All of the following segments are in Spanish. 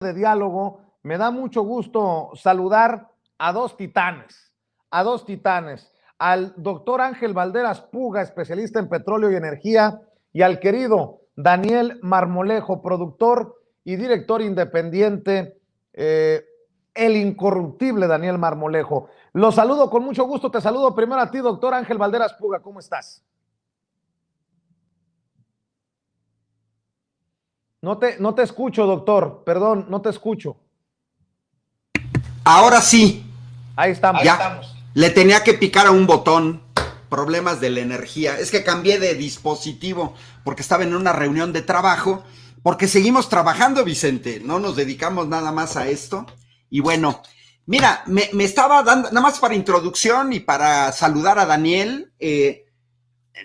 de diálogo, me da mucho gusto saludar a dos titanes, al doctor Ángel Valderas Puga, especialista en petróleo y energía, y al querido Daniel Marmolejo, productor y director independiente, el incorruptible Daniel Marmolejo. Los saludo con mucho gusto, te saludo primero a ti, doctor Ángel Valderas Puga, ¿cómo estás? No te escucho, doctor, perdón, no te escucho. Ahora sí. Ahí estamos. Ya. Le tenía que picar a un botón. Problemas de la energía. Es que cambié de dispositivo porque estaba en una reunión de trabajo. Porque seguimos trabajando, Vicente. No nos dedicamos nada más a esto. Y bueno, mira, me estaba dando, nada más para introducción y para saludar a Daniel.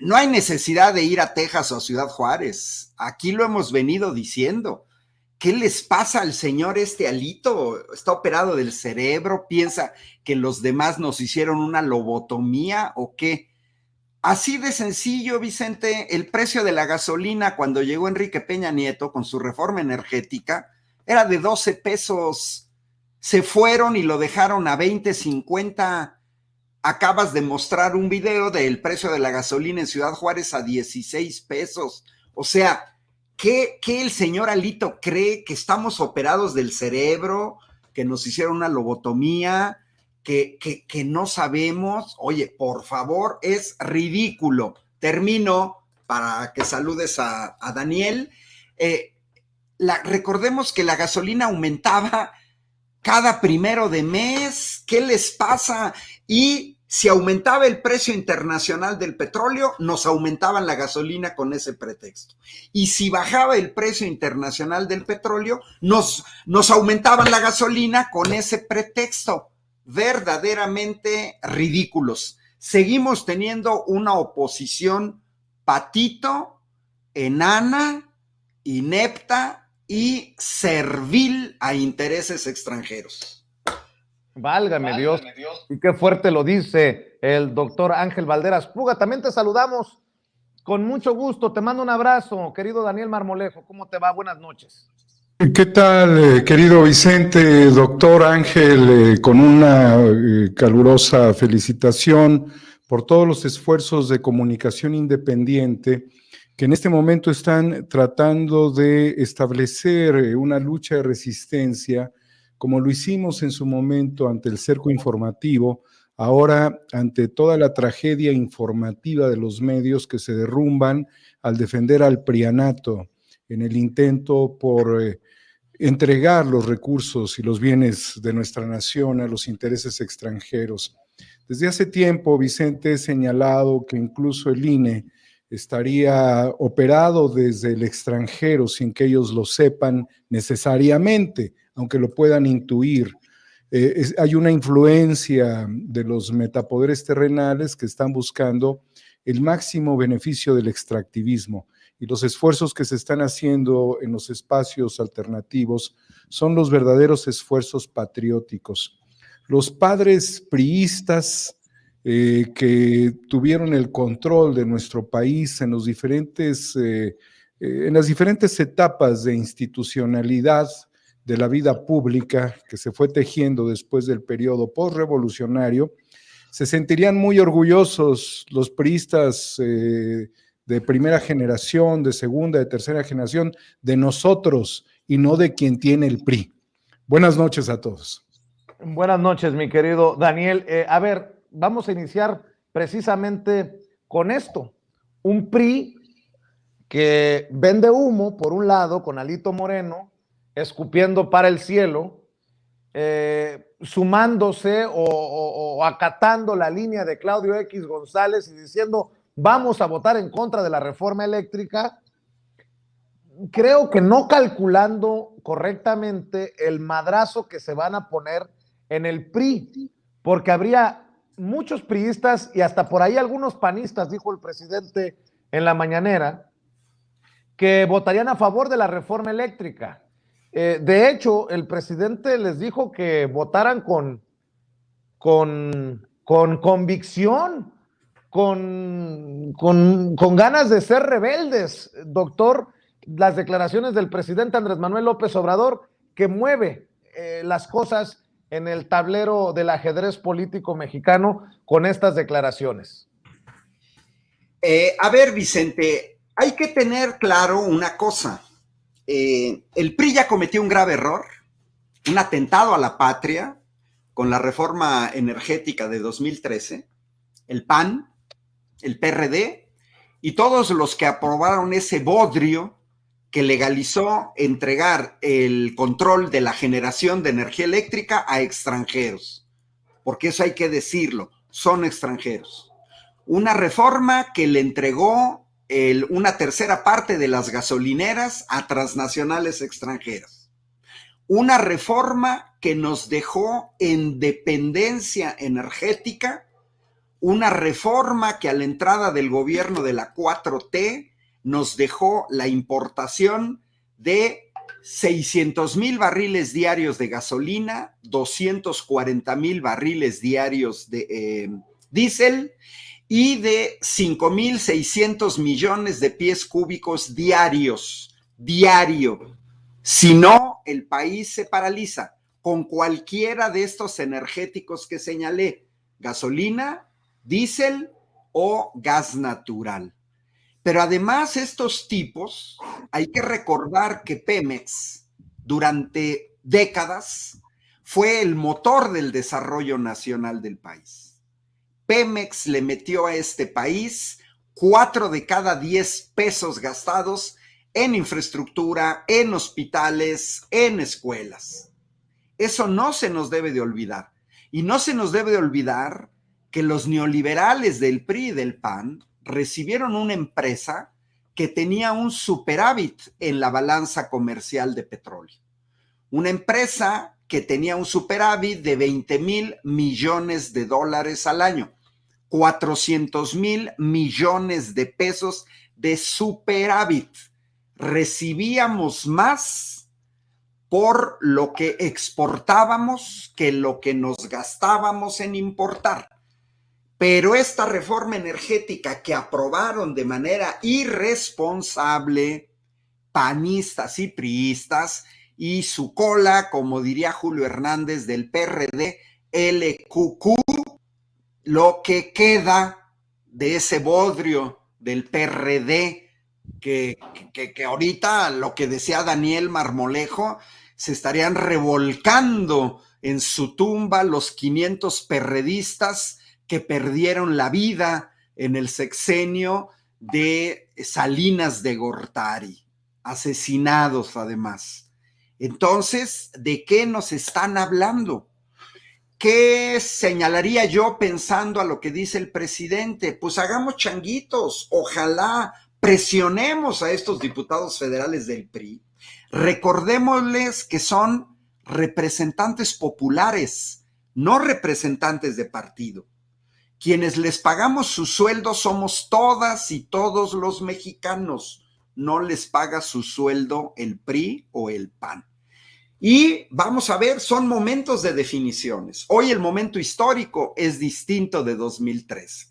No hay necesidad de ir a Texas o a Ciudad Juárez. Aquí lo hemos venido diciendo. ¿Qué les pasa al señor Alito? ¿Está operado del cerebro? ¿Piensa que los demás nos hicieron una lobotomía o qué? Así de sencillo, Vicente, el precio de la gasolina cuando llegó Enrique Peña Nieto con su reforma energética era de 12 pesos. Se fueron y lo dejaron a 20, 50. Acabas de mostrar un video del precio de la gasolina en Ciudad Juárez a 16 pesos. O sea, ¿qué el señor Alito cree? ¿Que estamos operados del cerebro? ¿Que nos hicieron una lobotomía? ¿Que no sabemos? Oye, por favor, es ridículo. Termino para que saludes a Daniel. Recordemos que la gasolina aumentaba cada primero de mes. ¿Qué les pasa? Y si aumentaba el precio internacional del petróleo, nos aumentaban la gasolina con ese pretexto. Y si bajaba el precio internacional del petróleo, nos aumentaban la gasolina con ese pretexto. Verdaderamente ridículos. Seguimos teniendo una oposición patito, enana, inepta y servil a intereses extranjeros. Válgame Dios. Y qué fuerte lo dice el doctor Ángel Valderas Puga. También te saludamos con mucho gusto. Te mando un abrazo, querido Daniel Marmolejo. ¿Cómo te va? Buenas noches. ¿Qué tal, querido Vicente, doctor Ángel? Con una calurosa felicitación por todos los esfuerzos de comunicación independiente que en este momento están tratando de establecer una lucha de resistencia, como lo hicimos en su momento ante el cerco informativo, ahora ante toda la tragedia informativa de los medios que se derrumban al defender al prianato en el intento por entregar los recursos y los bienes de nuestra nación a los intereses extranjeros. Desde hace tiempo, Vicente, he señalado que incluso el INE estaría operado desde el extranjero sin que ellos lo sepan necesariamente, aunque lo puedan intuir. Hay una influencia de los metapoderes terrenales que están buscando el máximo beneficio del extractivismo, y los esfuerzos que se están haciendo en los espacios alternativos son los verdaderos esfuerzos patrióticos. Los padres priistas que tuvieron el control de nuestro país en las diferentes etapas de institucionalidad de la vida pública que se fue tejiendo después del periodo postrevolucionario, se sentirían muy orgullosos los priistas de primera generación, de segunda, de tercera generación, de nosotros y no de quien tiene el PRI. Buenas noches a todos. Buenas noches, mi querido Daniel. A ver, vamos a iniciar precisamente con esto. Un PRI que vende humo, por un lado, con Alito Moreno, escupiendo para el cielo, sumándose o acatando la línea de Claudio X González y diciendo vamos a votar en contra de la reforma eléctrica, creo que no calculando correctamente el madrazo que se van a poner en el PRI, porque habría muchos priistas y hasta por ahí algunos panistas, dijo el presidente en la mañanera, que votarían a favor de la reforma eléctrica. De hecho, el presidente les dijo que votaran con convicción, con ganas de ser rebeldes, doctor. Las declaraciones del presidente Andrés Manuel López Obrador, que mueve las cosas en el tablero del ajedrez político mexicano con estas declaraciones? A ver, Vicente, hay que tener claro una cosa. El PRI ya cometió un grave error, un atentado a la patria con la reforma energética de 2013, el PAN, el PRD y todos los que aprobaron ese bodrio que legalizó entregar el control de la generación de energía eléctrica a extranjeros, porque eso hay que decirlo, son extranjeros. Una reforma que le entregó una tercera parte de las gasolineras a transnacionales extranjeras. Una reforma que nos dejó en dependencia energética, una reforma que a la entrada del gobierno de la 4T nos dejó la importación de 600,000 barriles diarios de gasolina, 240,000 barriles diarios de diésel y de 5,600 millones de pies cúbicos diarios, diario. Si no, el país se paraliza con cualquiera de estos energéticos que señalé, gasolina, diésel o gas natural. Pero además estos tipos, hay que recordar que Pemex durante décadas fue el motor del desarrollo nacional del país. Pemex le metió a este país 4 de cada 10 pesos gastados en infraestructura, en hospitales, en escuelas. Eso no se nos debe de olvidar. Y no se nos debe de olvidar que los neoliberales del PRI y del PAN recibieron una empresa que tenía un superávit en la balanza comercial de petróleo. Una empresa que tenía un superávit de 20,000 millones de dólares al año, 400,000 millones de pesos de superávit. Recibíamos más por lo que exportábamos que lo que nos gastábamos en importar. Pero esta reforma energética que aprobaron de manera irresponsable panistas y priistas y su cola, como diría Julio Hernández del PRD, LQQ, lo que queda de ese bodrio del PRD, que ahorita lo que decía Daniel Marmolejo, se estarían revolcando en su tumba los 500 perredistas que perdieron la vida en el sexenio de Salinas de Gortari, asesinados además. Entonces, ¿de qué nos están hablando? ¿Qué señalaría yo pensando a lo que dice el presidente? Pues hagamos changuitos, ojalá presionemos a estos diputados federales del PRI, recordémosles que son representantes populares, no representantes de partido. Quienes les pagamos su sueldo somos todas y todos los mexicanos, no les paga su sueldo el PRI o el PAN. Y vamos a ver, son momentos de definiciones. Hoy el momento histórico es distinto de 2013.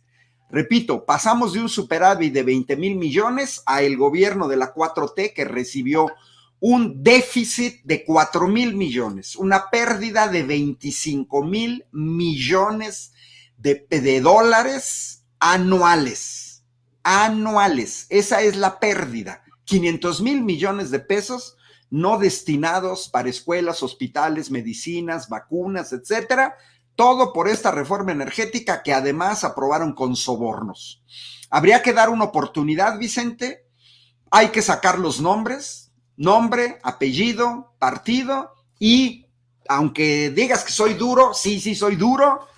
Repito, pasamos de un superávit de 20,000 millones a el gobierno de la 4T que recibió un déficit de 4,000 millones, una pérdida de 25,000 millones de dólares anuales. Anuales, esa es la pérdida. 500,000 millones de pesos no destinados para escuelas, hospitales, medicinas, vacunas, etcétera, todo por esta reforma energética que además aprobaron con sobornos. Habría que dar una oportunidad, Vicente, hay que sacar los nombres, nombre, apellido, partido, y aunque digas que soy duro, sí soy duro,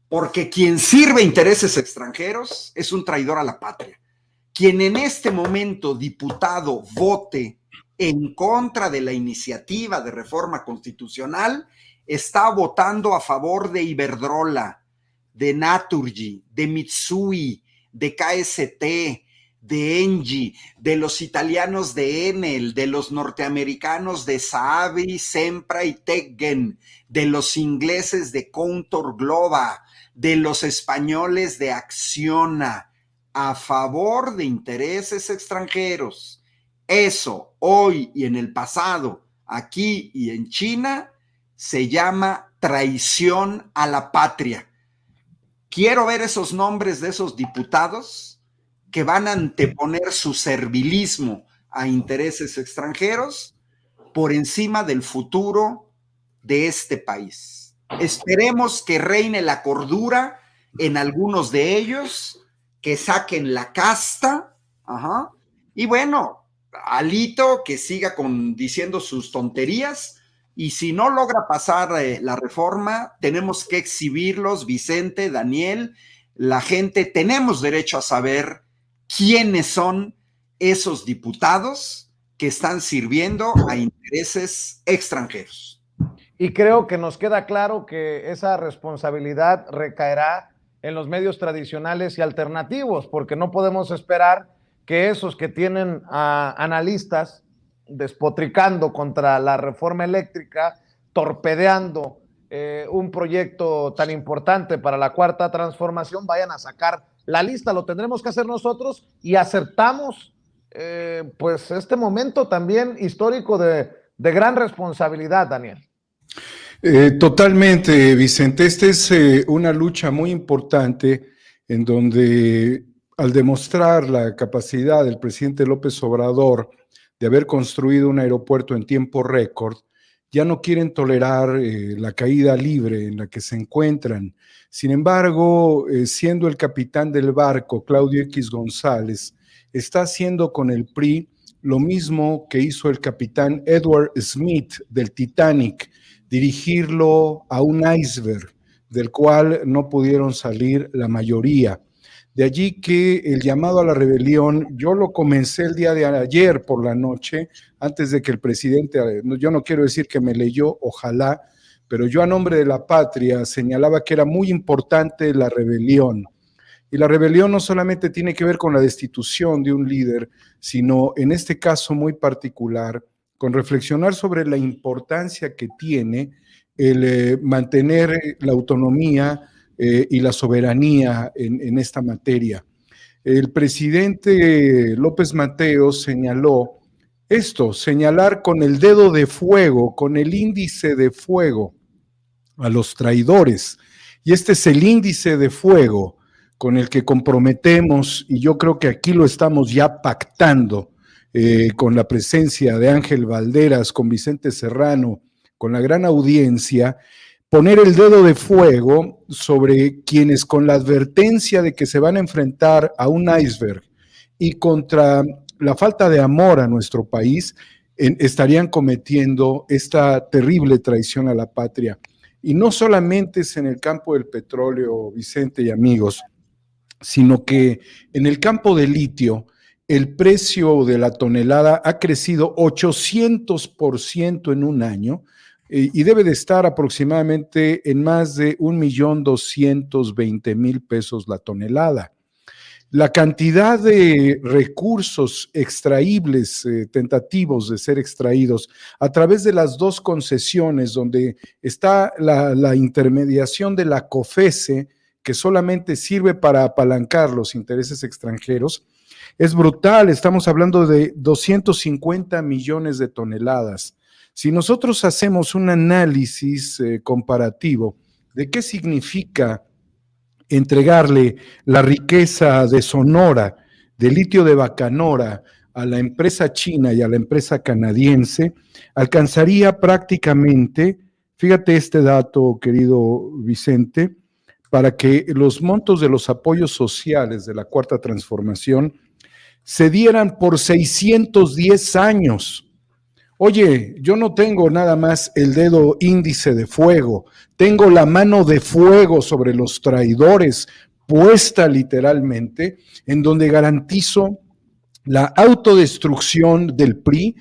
porque quien sirve intereses extranjeros es un traidor a la patria. Quien en este momento, diputado, vote en contra de la iniciativa de reforma constitucional, está votando a favor de Iberdrola, de Naturgy, de Mitsui, de KST, de Engie, de los italianos de Enel, de los norteamericanos de Saabri, Sempra y Teggen, de los ingleses de Contour Global, de los españoles de Acciona, a favor de intereses extranjeros. Eso, hoy y en el pasado, aquí y en China se llama traición a la patria. Quiero ver esos nombres de esos diputados que van a anteponer su servilismo a intereses extranjeros por encima del futuro de este país. Esperemos que reine la cordura en algunos de ellos, que saquen la casta, y bueno, Alito que siga diciendo sus tonterías, y si no logra pasar la reforma, tenemos que exhibirlos, Vicente, Daniel, la gente, tenemos derecho a saber quiénes son esos diputados que están sirviendo a intereses extranjeros. Y creo que nos queda claro que esa responsabilidad recaerá en los medios tradicionales y alternativos, porque no podemos esperar que esos que tienen a analistas despotricando contra la reforma eléctrica, torpedeando un proyecto tan importante para la cuarta transformación, vayan a sacar la lista. Lo tendremos que hacer nosotros y aceptamos pues este momento también histórico de gran responsabilidad, Daniel. Totalmente, Vicente. Esta es una lucha muy importante en donde, al demostrar la capacidad del presidente López Obrador de haber construido un aeropuerto en tiempo récord, ya no quieren tolerar la caída libre en la que se encuentran. Sin embargo, siendo el capitán del barco, Claudio X González, está haciendo con el PRI lo mismo que hizo el capitán Edward Smith del Titanic, dirigirlo a un iceberg del cual no pudieron salir la mayoría. De allí que el llamado a la rebelión, yo lo comencé el día de ayer por la noche, antes de que el presidente, yo no quiero decir que me leyó, ojalá, pero yo a nombre de la patria señalaba que era muy importante la rebelión. Y la rebelión no solamente tiene que ver con la destitución de un líder, sino en este caso muy particular, con reflexionar sobre la importancia que tiene el mantener la autonomía y la soberanía en esta materia. El presidente López Mateos señaló esto, señalar con el dedo de fuego, con el índice de fuego a los traidores. Y este es el índice de fuego con el que comprometemos, y yo creo que aquí lo estamos ya pactando, con la presencia de Ángel Valderas, con Vicente Serrano, con la gran audiencia, poner el dedo de fuego sobre quienes, con la advertencia de que se van a enfrentar a un iceberg y contra la falta de amor a nuestro país, estarían cometiendo esta terrible traición a la patria. Y no solamente es en el campo del petróleo, Vicente y amigos, sino que en el campo del litio, el precio de la tonelada ha crecido 800% en un año y debe de estar aproximadamente en más de 1.220.000 pesos la tonelada. La cantidad de recursos extraíbles, tentativos de ser extraídos a través de las dos concesiones, donde está la intermediación de la COFECE, que solamente sirve para apalancar los intereses extranjeros, es brutal. Estamos hablando de 250 millones de toneladas. Si nosotros hacemos un análisis comparativo de qué significa entregarle la riqueza de Sonora, de litio de Bacanora, a la empresa china y a la empresa canadiense, alcanzaría prácticamente, fíjate este dato, querido Vicente, para que los montos de los apoyos sociales de la Cuarta Transformación se dieran por 610 años. Oye, yo no tengo nada más el dedo índice de fuego, tengo la mano de fuego sobre los traidores, puesta literalmente, en donde garantizo la autodestrucción del PRI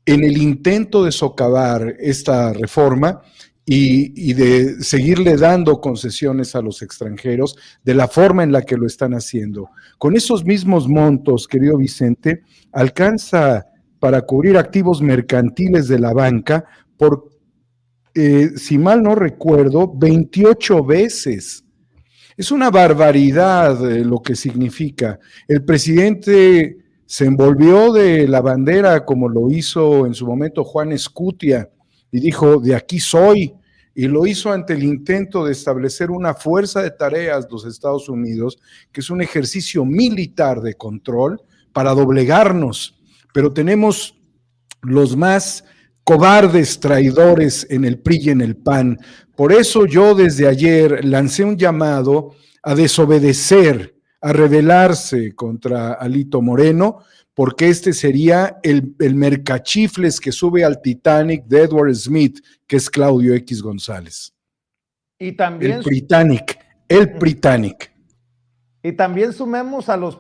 en el intento de socavar esta reforma y de seguirle dando concesiones a los extranjeros de la forma en la que lo están haciendo. Con esos mismos montos, querido Vicente, alcanza para cubrir activos mercantiles de la banca por, si mal no recuerdo, 28 veces. Es una barbaridad lo que significa. El presidente se envolvió de la bandera como lo hizo en su momento Juan Escutia y dijo, de aquí soy, y lo hizo ante el intento de establecer una fuerza de tareas los Estados Unidos, que es un ejercicio militar de control para doblegarnos, pero tenemos los más cobardes traidores en el PRI y en el PAN. Por eso yo desde ayer lancé un llamado a desobedecer, a rebelarse contra Alito Moreno, porque este sería el mercachifles que sube al Titanic de Edward Smith, que es Claudio X González. Y también, el Britannic. y también sumemos a los